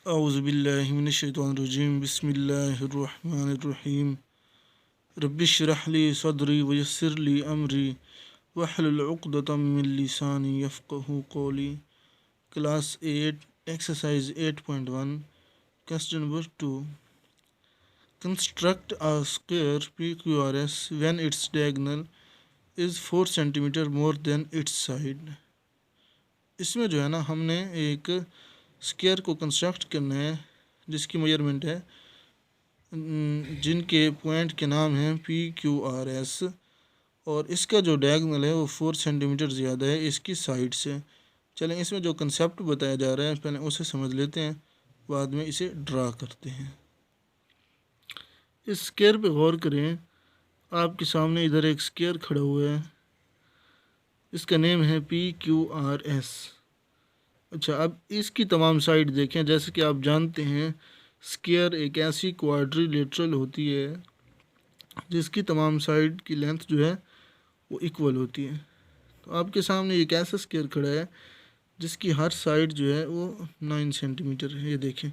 औज़ुबिल्लाहि मिनश्शैतानिर्रजीम बिस्मिल्लाहिर्रहमानिर्रहीम रब्बिश्रह ली सदरी वयस्सिर ली अमरी वहलुल उक़दतम मिन लिसानी यफ़क़हू क़ौली। Class 8 exercise 8.1 question number 2 construct a square PQRS when its diagonal is 4 centimetre more than its side. इसमें जो है ना हमने एक स्क्वायर को कंस्ट्रक्ट करना है जिसकी मेजरमेंट है जिनके पॉइंट के नाम हैं PQRS और इसका जो डायगोनल है वो 4 सेंटीमीटर ज़्यादा है इसकी साइड से। चलें इसमें जो कंसेप्ट बताया जा रहा है पहले उसे समझ लेते हैं, बाद में इसे ड्रा करते हैं। इस स्क्वायर पे गौर करें, आपके सामने इधर एक स्क्वायर खड़ा हुआ है, इसका नेम है PQRS। अच्छा, अब इसकी तमाम साइड देखें। जैसे कि आप जानते हैं स्क्वायर एक ऐसी क्वाड्रिलेटरल होती है जिसकी तमाम साइड की लेंथ जो है वो इक्वल होती है। तो आपके सामने एक ऐसा स्क्वायर खड़ा है जिसकी हर साइड जो है वो 9 सेंटीमीटर है। ये देखें,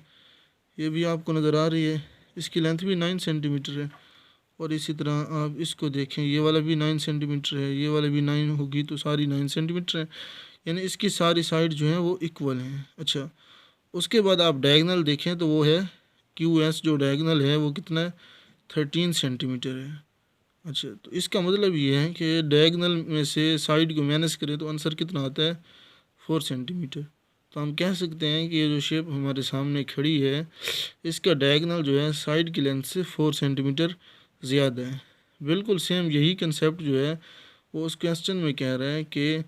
ये भी आपको नज़र आ रही है, इसकी लेंथ भी 9 सेंटीमीटर है। और इसी तरह आप इसको देखें, ये वाला भी 9 सेंटीमीटर है, ये वाला भी 9 होगी तो सारी 9 सेंटीमीटर है, यानी इसकी सारी साइड जो है वो इक्वल हैं। अच्छा, उसके बाद आप डायगोनल देखें तो वो है QS, जो डायगोनल है वो कितना है 13 सेंटीमीटर है। अच्छा, तो इसका मतलब ये है कि डायगोनल में से साइड को माइनस करें तो आंसर कितना आता है 4 सेंटीमीटर। तो हम कह सकते हैं कि ये जो शेप हमारे सामने खड़ी है इसका डायगोनल जो है साइड की लेंथ से 4 सेंटीमीटर ज़्यादा है। बिल्कुल सेम यही कंसेप्ट जो है वो उस क्वेश्चन में कह रहा है कि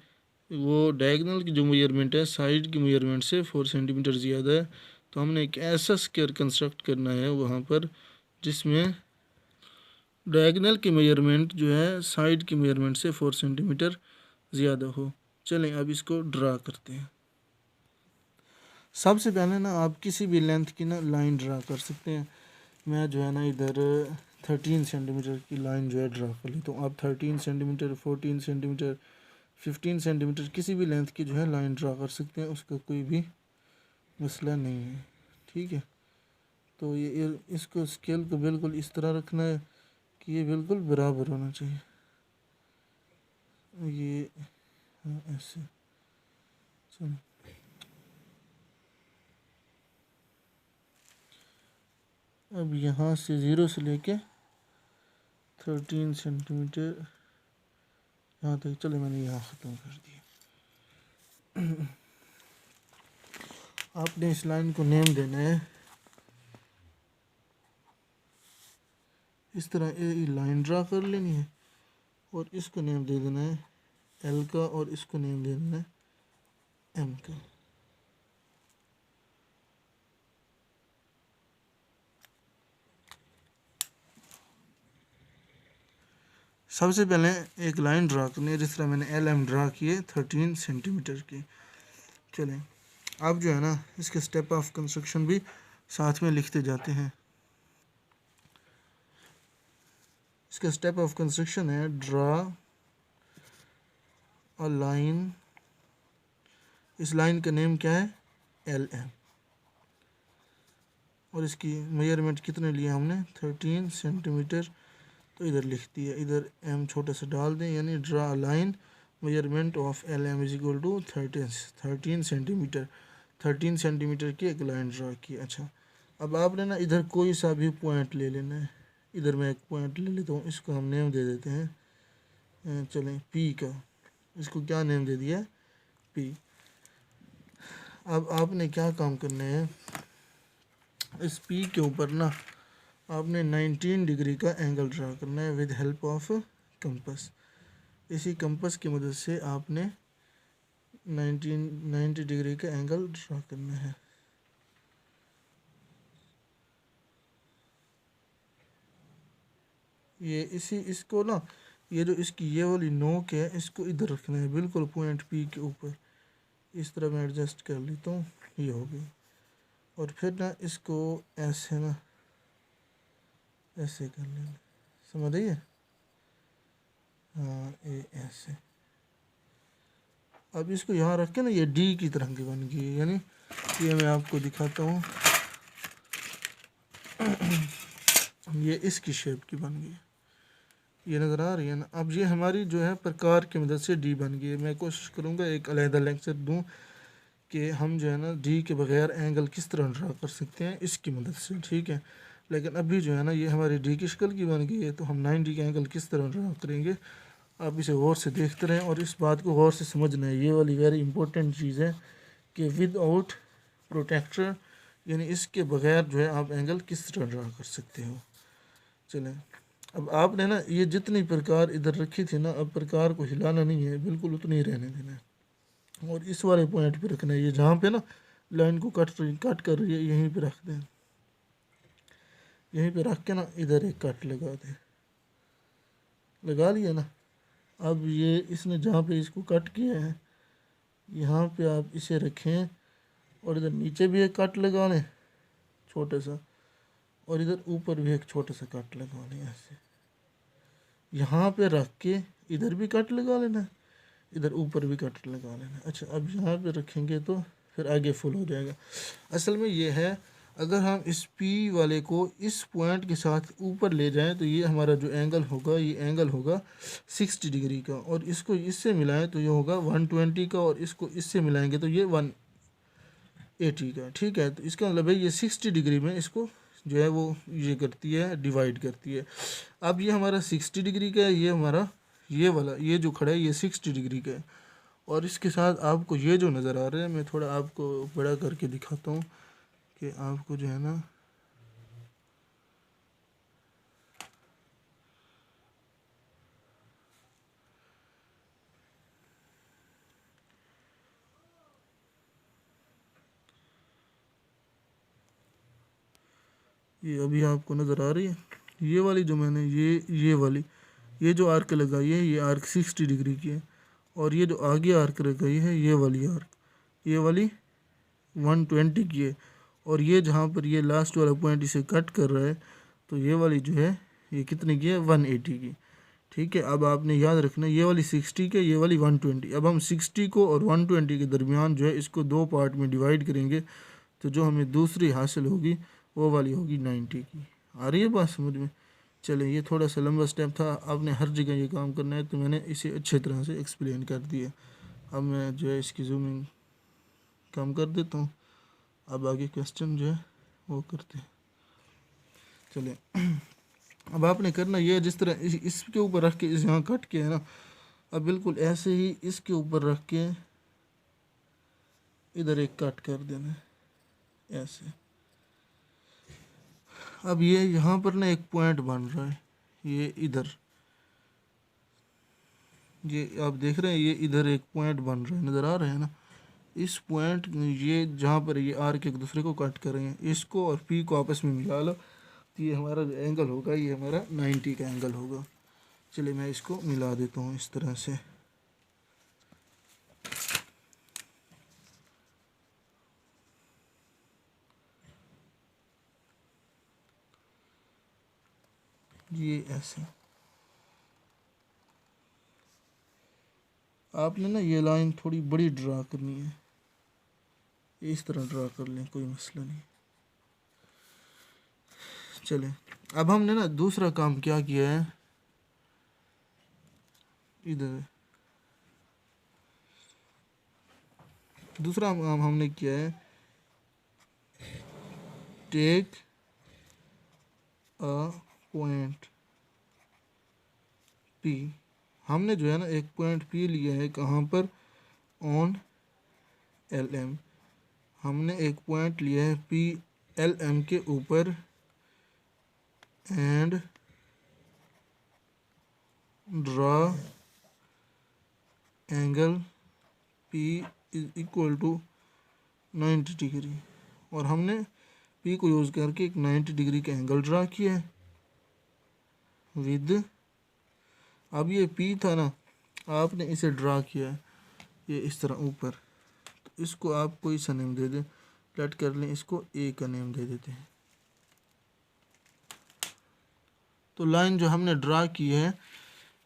वो डायगोनल की जो मेजरमेंट है साइड की मेजरमेंट से 4 सेंटीमीटर ज़्यादा है। तो हमने एक ऐसा स्क्वायर कंस्ट्रक्ट करना है वहाँ पर जिसमें डायगोनल की मेजरमेंट जो है साइड की मेजरमेंट से 4 सेंटीमीटर ज़्यादा हो। चलें अब इसको ड्रा करते हैं। सबसे पहले ना आप किसी भी लेंथ की ना लाइन ड्रा कर सकते हैं। मैं जो है ना इधर 13 सेंटीमीटर की लाइन जो है ड्रा कर लेता हूँ। आप 13 सेंटीमीटर, 14 सेंटीमीटर, 15 सेंटीमीटर किसी भी लेंथ की जो है लाइन ड्रा कर सकते हैं, उसका कोई भी मसला नहीं है। ठीक है, तो ये इसको स्केल को बिल्कुल इस तरह रखना है कि ये बिल्कुल बराबर होना चाहिए। ये ऐसे चलो, अब यहाँ से 0 से लेके 13 सेंटीमीटर यहाँ तक, चले मैंने यहाँ ख़त्म कर दिया। आपने इस लाइन को नेम देना है इस तरह, ये लाइन ड्रा कर लेनी है और इसको नेम दे देना है L का और इसको नेम दे देना है M का। सबसे पहले एक लाइन ड्रा करनी है जिस तरह मैंने LM ड्रा किए 13 सेंटीमीटर की। चलें अब जो है ना इसके स्टेप ऑफ कंस्ट्रक्शन भी साथ में लिखते जाते हैं। इसका स्टेप ऑफ कंस्ट्रक्शन है ड्रा अ लाइन, इस लाइन का नेम क्या है LM और इसकी मेजरमेंट कितने लिए हमने 13 सेंटीमीटर, तो इधर लिख दिया, इधर M छोटा सा डाल दें, यानी draw a line measurement of LM is equal to 13 centimetre. 13 centimetre की एक लाइन ड्रा की। अच्छा, अब आपने ना इधर कोई सा भी पॉइंट ले लेना है। इधर मैं एक पॉइंट ले लेता हूँ, इसको हम नेम दे देते हैं चलें P का। इसको क्या नेम दे दिया P। अब आपने क्या काम करना है, इस P के ऊपर ना आपने 19 डिग्री का एंगल ड्रा करना है विद हेल्प ऑफ कंपास। इसी कंपास की मदद से आपने 90 डिग्री का एंगल ड्रा करना है। ये इसको ना, ये जो इसकी ये वाली नोक है इसको इधर रखना है बिल्कुल पॉइंट P के ऊपर। इस तरह मैं एडजस्ट कर लेता हूँ, ये हो गई। और फिर ना इसको ऐसे ना ऐसे कर लेना, समझ रही है? हाँ, ये ऐसे। अब इसको यहाँ रख के ना ये D की तरह की बन गई, यानी ये मैं आपको दिखाता हूँ। ये इसकी शेप की बन गई, ये नज़र आ रही है ना। अब ये हमारी जो है प्रकार की मदद से डी बन गई है। मैं कोशिश करूँगा एक अलहदा लेक्चर दूँ कि हम जो है ना डी के बगैर एंगल किस तरह ड्रा कर सकते हैं इसकी मदद से, ठीक है। लेकिन अभी जो है ना ये हमारी डी की शक्ल की बन गई है, तो हम 90 का एंगल किस तरह ड्रा करेंगे, आप इसे गौर से देखते रहें और इस बात को गौर से समझना है। ये वाली वेरी इंपॉर्टेंट चीज़ है कि विदाउट प्रोटेक्टर, यानी इसके बगैर जो है आप एंगल किस तरह ड्रा कर सकते हो। चलें, अब आपने ना ये जितनी प्रकार इधर रखी थी ना, अब प्रकार को हिलाना नहीं है, बिल्कुल उतनी ही रहने देना है और इस वाले पॉइंट पे रखना है। ये जहाँ पे ना लाइन को कट कर रही है, यहीं पे रख दें, यहीं पे रख के ना इधर एक कट लगा दें, लगा लिया ना। अब ये इसने जहाँ पे इसको कट किया है, यहाँ पे आप इसे रखें और इधर नीचे भी एक कट लगा लें छोटा सा, और इधर ऊपर भी एक छोटा सा कट लगा लें ऐसे। यहाँ पे रख के इधर भी कट लगा लेना, इधर ऊपर भी कट लगा लेना। अच्छा, अब यहाँ पे रखेंगे तो फिर आगे फुल हो जाएगा। असल में ये है, अगर हम इस P वाले को इस पॉइंट के साथ ऊपर ले जाएं तो ये हमारा जो एंगल होगा, ये एंगल होगा 60 डिग्री का, और इसको इससे मिलाएं तो ये होगा 120 का, और इसको इससे मिलाएंगे तो ये 180 का, ठीक है। तो इसका मतलब है ये 60 डिग्री में इसको जो है वो ये करती है, डिवाइड करती है। अब ये हमारा 60 डिग्री का है, ये हमारा ये वाला ये जो खड़ा है ये 60 डिग्री का है, और इसके साथ आपको ये जो नज़र आ रहा है, मैं थोड़ा आपको बड़ा करके दिखाता हूँ कि आपको जो है ना ये अभी आपको नज़र आ रही है, ये वाली जो मैंने ये वाली ये जो आर्क लगाई है, ये आर्क 60 डिग्री की है, और ये जो आगे आर्क लगाई है ये वाली आर्क, ये वाली 120 की है, और ये जहाँ पर ये लास्ट वाला पॉइंट इसे कट कर रहा है, तो ये वाली जो है ये कितने की है, 180 की, ठीक है। अब आपने याद रखना ये वाली 60 के, ये वाली 120। अब हम 60 को और 120 के दरमियान जो है इसको दो पार्ट में डिवाइड करेंगे, तो जो हमें दूसरी हासिल होगी वो वाली होगी 90 की। आ रही है बात समझ में। चलें, ये थोड़ा सा लंबा स्टेप था, आपने हर जगह ये काम करना है, तो मैंने इसे अच्छे तरह से एक्सप्लेन कर दिया। अब मैं जो है इसकी जूमिंग कम कर देता हूँ, अब आगे क्वेश्चन जो है वो करते हैं। चलें, अब आपने करना ये है, जिस तरह इसके ऊपर रख के इस यहाँ कट के है ना, अब बिल्कुल ऐसे ही इसके ऊपर रख के इधर एक कट कर देना है ऐसे। अब ये यहाँ पर ना एक पॉइंट बन रहा है, ये इधर, ये आप देख रहे हैं, ये इधर एक पॉइंट बन रहा है, नज़र आ रहा है ना। इस पॉइंट ये जहाँ पर ये आर्क एक दूसरे को कट कर रहे हैं, इसको और P को आपस में मिला लो, तो ये हमारा जो एंगल होगा ये हमारा 90 का एंगल होगा। चलिए मैं इसको मिला देता हूँ इस तरह से। ये ऐसे आपने ना ये लाइन थोड़ी बड़ी ड्रा करनी है, इस तरह ड्रा कर लें, कोई मसला नहीं। चलें, अब हमने ना दूसरा काम क्या किया है, इधर दूसरा काम हमने किया है, टेक अ पॉइंट P। हमने जो है ना एक पॉइंट P लिया है, कहाँ पर, ऑन LM। हमने एक पॉइंट लिया है P LM के ऊपर, and draw angle P is equal to 90 degree, और हमने P को यूज़ करके एक 90 डिग्री का एंगल ड्रा किया है विद, अब ये P था ना, आपने इसे ड्रा किया है ये इस तरह ऊपर, तो इसको आप कोई सा नेम दे दें, प्लट कर लें, इसको A का नेम दे देते हैं। तो लाइन जो हमने ड्रा की है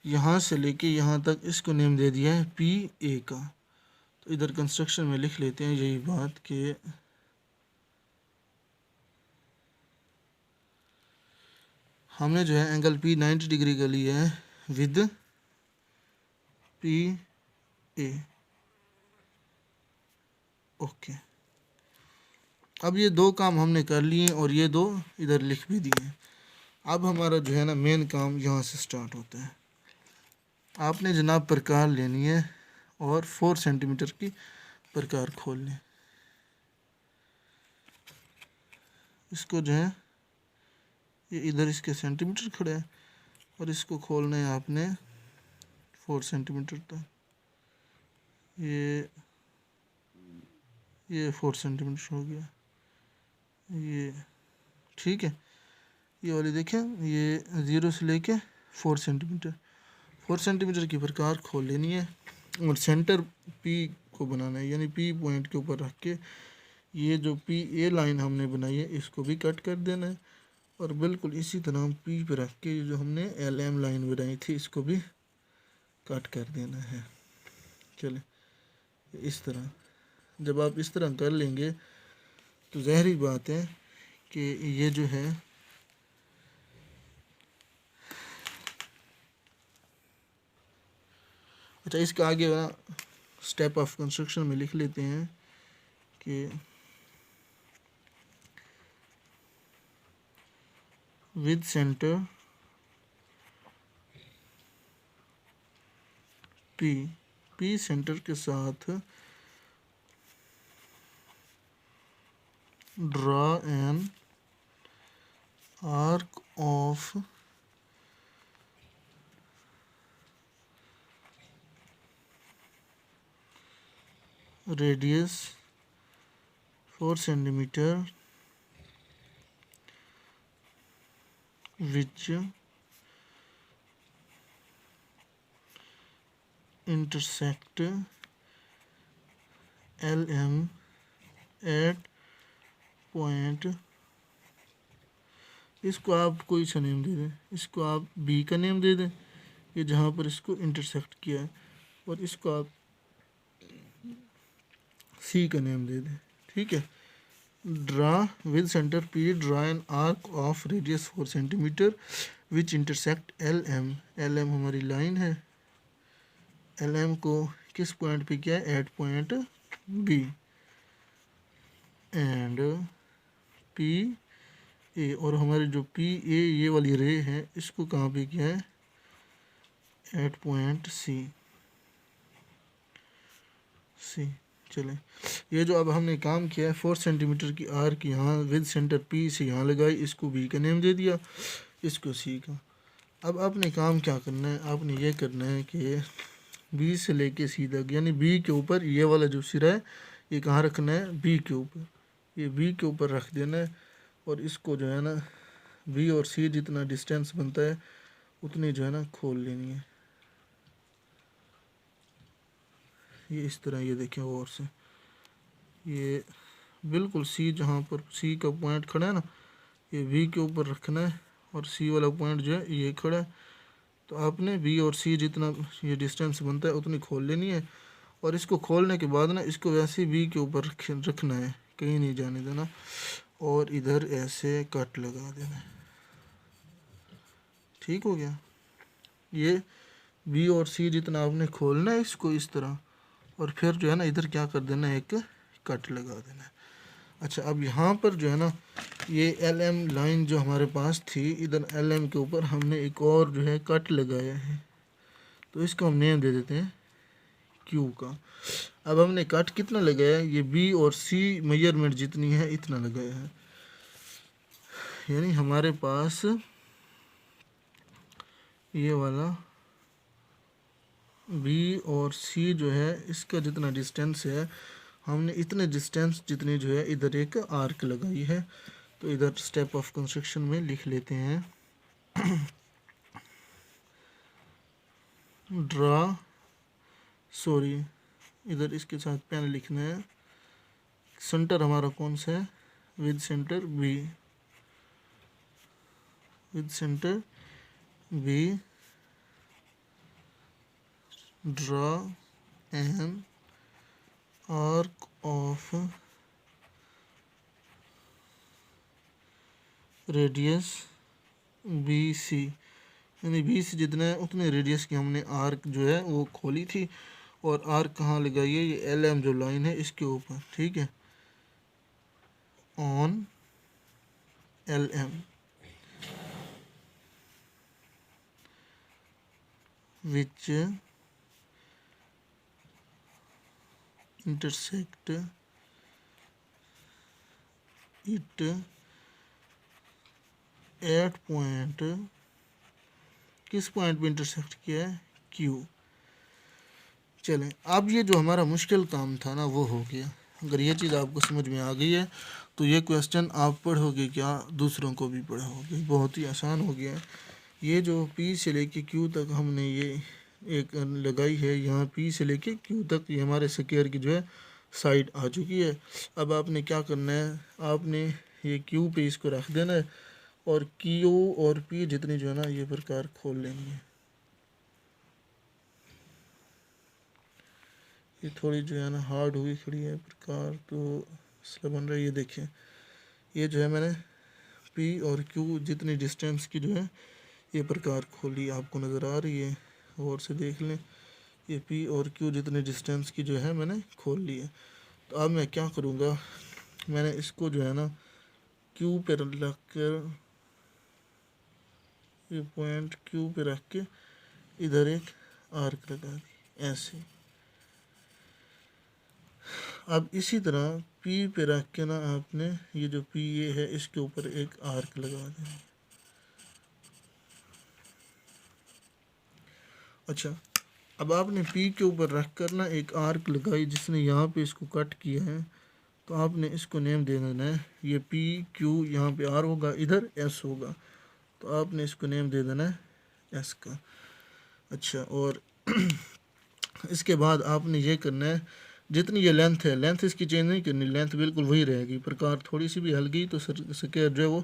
यहाँ से लेके यहाँ तक, इसको नेम दे दिया है PA का। तो इधर कंस्ट्रक्शन में लिख लेते हैं यही बात कि हमने जो है एंगल पी 90 डिग्री का लिया है विद पी ए। ओके, अब ये दो काम हमने कर लिए और ये दो इधर लिख भी दिए। अब हमारा जो है ना मेन काम यहाँ से स्टार्ट होता है। आपने जनाब प्रकार लेनी है और 4 सेंटीमीटर की प्रकार खोल लें। इसको जो है ये इधर इसके सेंटीमीटर खड़े है और इसको खोलना है आपने 4 सेंटीमीटर तक। ये 4 सेंटीमीटर हो गया, ये ठीक है। ये वाली देखें, ये 0 से लेके 4 सेंटीमीटर, 4 सेंटीमीटर की प्रकार खोल लेनी है और सेंटर पी को बनाना है, यानी पी पॉइंट के ऊपर रख के ये जो पी ए लाइन हमने बनाई है इसको भी कट कर देना है और बिल्कुल इसी तरह पी पे रख के जो हमने एल एम लाइन बनाई थी इसको भी कट कर देना है। चले, इस तरह जब आप इस तरह कर लेंगे तो ज़ाहिर बात है कि ये जो है अच्छा, इसका आगे स्टेप ऑफ कंस्ट्रक्शन में लिख लेते हैं कि विद सेंटर पी सेंटर के साथ draw an arc of radius 4 centimetre which intersect LM at point, इसको आप कोई सा नेम दे दें, इसको आप बी का नेम दे दें, ये जहाँ पर इसको इंटरसेक्ट किया है, और इसको आप सी का नेम दे दें, ठीक है। Draw with centre P draw an arc of radius 4 centimetre which intersect L M हमारी लाइन है, एल एम को किस पॉइंट पे किया है, at point B, and P A, और हमारे जो पी ए ये वाली रे है इसको कहाँ पे किया है, एट पॉइंट सी। चले, ये जो अब हमने काम किया है 4 सेंटीमीटर की आर्क यहाँ विद सेंटर पी से यहाँ लगाई, इसको बी का नेम दे दिया, इसको सी का। अब आपने काम क्या करना है, आपने ये करना है कि बी से लेके सी तक, यानी बी के ऊपर ये वाला जो सिरा है ये कहाँ रखना है, बी के ऊपर, ये बी के ऊपर रख देना है और इसको जो है ना बी और सी जितना डिस्टेंस बनता है उतनी जो है ना खोल लेनी है। ये इस तरह, ये देखें और से, ये बिल्कुल सी जहाँ पर सी का पॉइंट खड़ा है ना ये बी के ऊपर रखना है और सी वाला पॉइंट जो है ये खड़ा है, तो आपने बी और सी जितना ये डिस्टेंस बनता है उतनी खोल लेनी है और इसको खोलने के बाद ना इसको वैसे ही बी के ऊपर रखना है, कहीं नहीं जाने देना, और इधर ऐसे कट लगा देना है। ठीक हो गया, ये बी और सी जितना आपने खोलना है इसको इस तरह, और फिर जो है ना इधर क्या कर देना है, एक कट लगा देना है। अच्छा, अब यहाँ पर जो है ना ये एल एम लाइन जो हमारे पास थी, इधर एल एम के ऊपर हमने एक और जो है कट लगाया है, तो इसको हम नेम दे देते हैं क्यू का। अब हमने कट कितना लगाया है, ये बी और सी मेजरमेंट जितनी है इतना लगाया है, यानी हमारे पास ये वाला बी और सी जो है इसका जितना डिस्टेंस है हमने इतने डिस्टेंस जितनी जो है इधर एक आर्क लगाई है, तो इधर स्टेप ऑफ कंस्ट्रक्शन में लिख लेते हैं ड्रा, सॉरी इधर इसके साथ पेन लिखना है, सेंटर हमारा कौन सा है, with centre B, with centre B draw an arc of radius B C, यानी बी से जितना है उतने रेडियस की हमने आर्क जो है वो खोली थी, और आर्क कहाँ लगाई है, ये एल एम जो लाइन है इसके ऊपर, ठीक है, on L M, which intersect it at point, किस पॉइंट पे इंटरसेक्ट किया है, क्यू। चलें, अब ये जो हमारा मुश्किल काम था ना वो हो गया। अगर ये चीज़ आपको समझ में आ गई है तो ये क्वेश्चन आप पढ़ोगे क्या, दूसरों को भी पढ़ाओगे, बहुत ही आसान हो गया है। ये जो पी से लेके क्यू तक हमने ये एक लगाई है, यहाँ पी से लेके क्यू तक ये हमारे स्क्वायर की जो है साइड आ चुकी है। अब आपने क्या करना है, आपने ये क्यू पे इसको रख देना है, और क्यू और पी जितनी जो है ना ये प्रकार खोल लेनी है। ये थोड़ी जो है ना हार्ड हुई खड़ी है प्रकार, तो मसला बन रहा है। ये देखें, ये जो है मैंने पी और क्यू जितनी डिस्टेंस की जो है ये प्रकार खोली, आपको नज़र आ रही है, और से देख लें। ये पी और क्यू जितनी डिस्टेंस की जो है मैंने खोल ली है। तो अब मैं क्या करूँगा, मैंने इसको जो है ना क्यू पे रख कर, ये पॉइंट क्यू पे रख के इधर एक आर्क लगा दी ऐसे। अब इसी तरह पी पे रख के ना आपने ये जो पी ये है इसके ऊपर एक आर्क लगा देना। अच्छा, अब आपने पी के ऊपर रख कर ना एक आर्क लगाई जिसने यहाँ पे इसको कट किया है, तो आपने इसको नेम दे देना है, ये पी क्यू यहाँ पे आर होगा, इधर एस होगा, तो आपने इसको नेम दे देना है एस का। अच्छा, और इसके बाद आपने ये करना है, जितनी ये लेंथ है, लेंथ इसकी चेंज नहीं करनी, लेंथ बिल्कुल वही रहेगी। प्रकार थोड़ी सी भी हल गई तो स्क्वायर जो है वो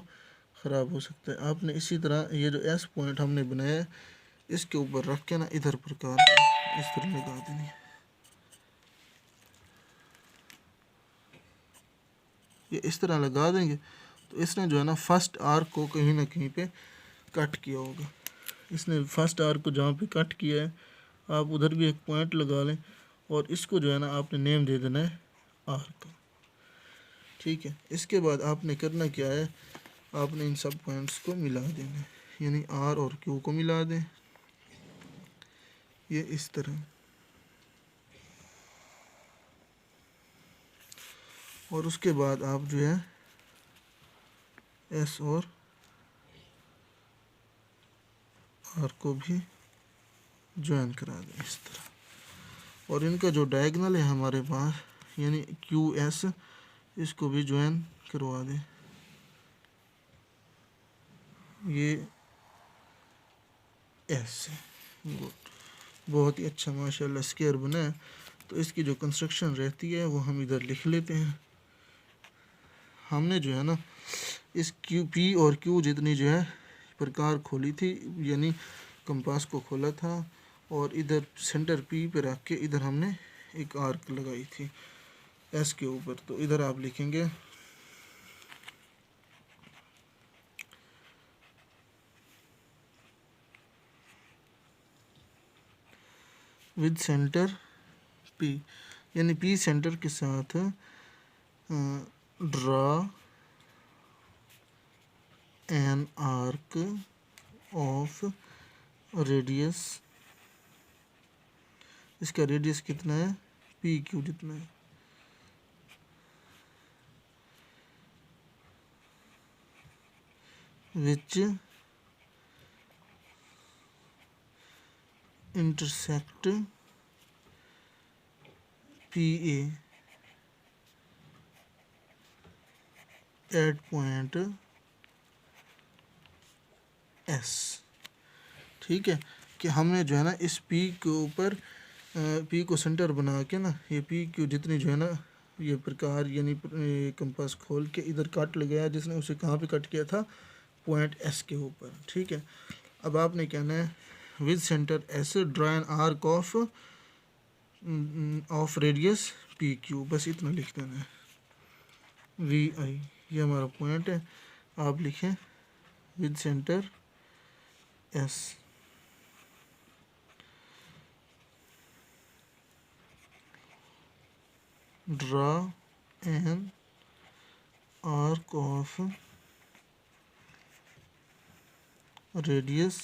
ख़राब हो सकता है। आपने इसी तरह ये जो एस पॉइंट हमने बनाया है इसके ऊपर रख के ना इधर प्रकार इस तरह लगा देनी है। ये इस तरह लगा देंगे तो इसने जो है ना फर्स्ट आर्क को कहीं ना कहीं पे कट किया होगा। इसने फर्स्ट आर्क को जहाँ पे कट किया है आप उधर भी एक पॉइंट लगा लें, और इसको जो है ना आपने नेम दे देना है आर्क, ठीक है। इसके बाद आपने करना क्या है, आपने इन सब पॉइंट्स को मिला देना है, यानी आर और क्यू को मिला दें, ये इस तरह, और उसके बाद आप जो है एस और आर को भी ज्वाइन करा दें इस तरह, और इनका जो डायगनल है हमारे पास यानी क्यू एस, इसको भी ज्वाइन करवा दें। ये एस, गुड, बहुत ही अच्छा माशाल्लाह स्क्वायर बना है। तो इसकी जो कंस्ट्रक्शन रहती है वो हम इधर लिख लेते हैं। हमने जो है ना इस क्यू पी और क्यू जितनी जो है प्रकार खोली थी, यानी कंपास को खोला था, और इधर सेंटर पी पे रख के इधर हमने एक आर्क लगाई थी एस के ऊपर। तो इधर आप लिखेंगे विद सेंटर पी, यानी पी सेंटर के साथ draw an arc of radius, इसका रेडियस कितना है, पी क्यू जितना है, which intersect P at point S, ठीक है। कि हमने जो है ना इस पी के ऊपर पी को सेंटर बना के ना ये पी क्यू जितनी जो है ना ये प्रकार यानी कंपास खोल के इधर कट लगाया, जिसने उसे कहाँ पे कट किया था, पॉइंट एस के ऊपर, ठीक है। अब आपने कहना है with centre S draw an arc of radius P Q, बस इतना लिख देना है। वी आई ये हमारा पॉइंट है, आप लिखें with centre S. Draw an arc of radius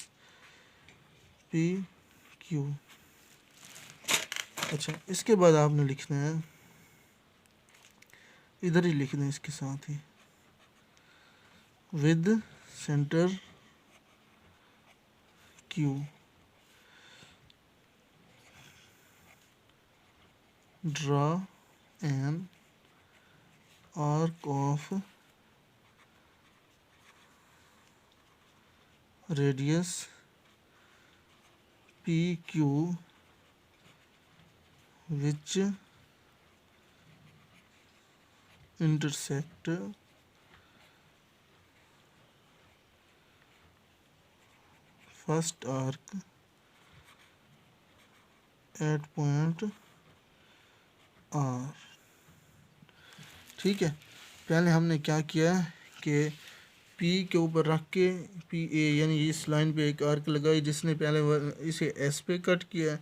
P Q. अच्छा, इसके बाद आपने लिखना है, इधर ही लिख दें इसके साथ ही, with centre Q, draw an arc of radius P Q which intersect first arc at point R। ठीक है, पहले हमने क्या किया कि P के ऊपर रख के पी ए यानी इस लाइन पे एक आर्क लगाई, जिसने पहले इसे S पे कट किया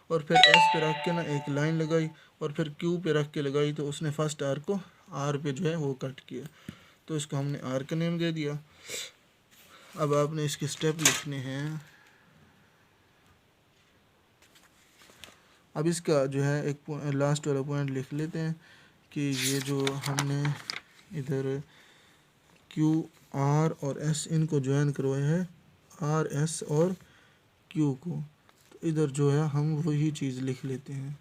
और फिर S पे रख के ना एक लाइन लगाई और फिर Q पे रख के लगाई, तो उसने फर्स्ट आर्क को R पे जो है वो कट किया, तो इसको हमने R का नेम दे दिया। अब आपने इसके स्टेप लिखने हैं। अब इसका जो है एक लास्ट वाला पॉइंट लिख लेते हैं कि ये जो हमने इधर Q R और S इनको ज्वाइन करवाया है, R S और Q को, तो इधर जो है हम वही चीज़ लिख लेते हैं,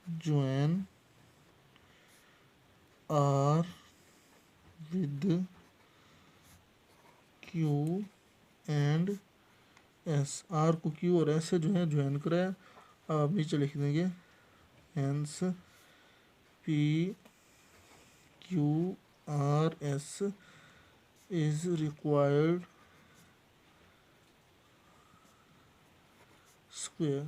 join R with Q and S। R को Q और S से जो है ज्वाइन कराया। आप नीचे लिख देंगे hence P Q R S is required square।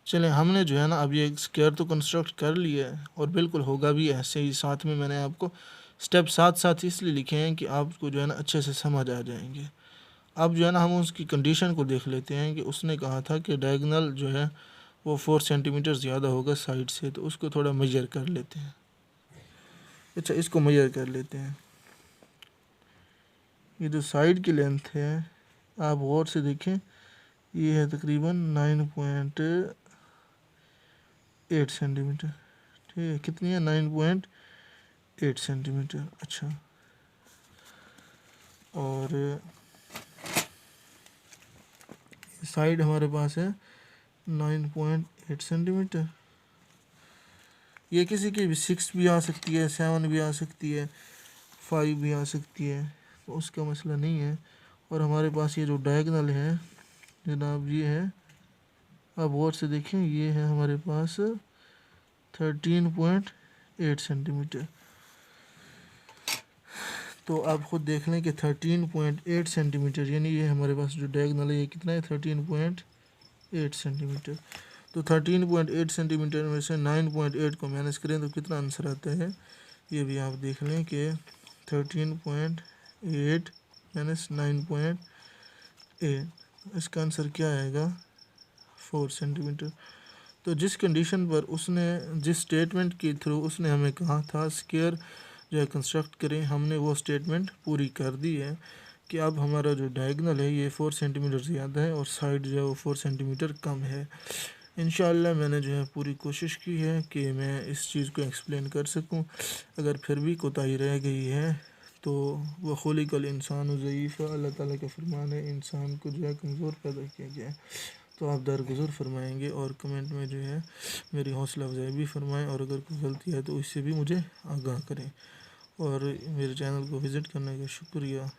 चले, हमने जो है ना अब ये स्क्वायर तो कंस्ट्रक्ट कर लिया है और बिल्कुल होगा भी ऐसे ही। साथ में मैंने आपको स्टेप साथ साथ इसलिए लिखे हैं कि आपको जो है ना अच्छे से समझ आ जाएंगे। अब जो है ना हम उसकी कंडीशन को देख लेते हैं कि उसने कहा था कि डायगोनल जो है वो 4 सेंटीमीटर ज़्यादा होगा साइड से, तो उसको थोड़ा मेजर कर लेते हैं। अच्छा, इसको मेजर कर लेते हैं। ये जो साइड की लेंथ है आप गौर से देखें, ये है तकरीबन 9.8 सेंटीमीटर। ठीक है, कितनी है? 9.8 सेंटीमीटर। अच्छा, और साइड हमारे पास है 9.8 सेंटीमीटर। ये किसी की भी 6 भी आ सकती है, 7 भी आ सकती है, 5 भी आ सकती है, तो उसका मसला नहीं है। और हमारे पास ये जो डायगोनल है जनाब, ये है, आप गौर से देखें, ये है हमारे पास 13.8 सेंटीमीटर। तो आप ख़ुद देख लें कि 13.8 सेंटीमीटर, यानी ये हमारे पास जो डायगोनल है ये कितना है? 13.8 सेंटीमीटर। तो 13.8 सेंटीमीटर में से 9.8 को माइनस करें तो कितना आंसर आता है? ये भी आप देख लें कि 13.8 माइनस 9.8, इसका आंसर क्या आएगा? 4 सेंटीमीटर। तो जिस कंडीशन पर उसने, जिस स्टेटमेंट के थ्रू उसने हमें कहा था स्क्वायर जो है कंस्ट्रक्ट करें, हमने वो स्टेटमेंट पूरी कर दी है कि अब हमारा जो डायगोनल है ये 4 सेंटीमीटर ज़्यादा है और साइड जो है वो 4 सेंटीमीटर कम है। इंशाअल्लाह मैंने जो है पूरी कोशिश की है कि मैं इस चीज़ को एक्सप्लेन कर सकूं। अगर फिर भी कोताही रह गई है तो वह खुलिकल इंसान ज़ईफ़, अल्लाह ताला का फरमान है, इंसान को जो है कमज़ोर पैदा किया गया है। तो आप दरगुज़र फरमाएंगे और कमेंट में जो है मेरी हौसला अफजाई भी फरमाएं, और अगर कोई गलती है तो इससे भी मुझे आगाह करें। और मेरे चैनल को विज़िट करने का शुक्रिया।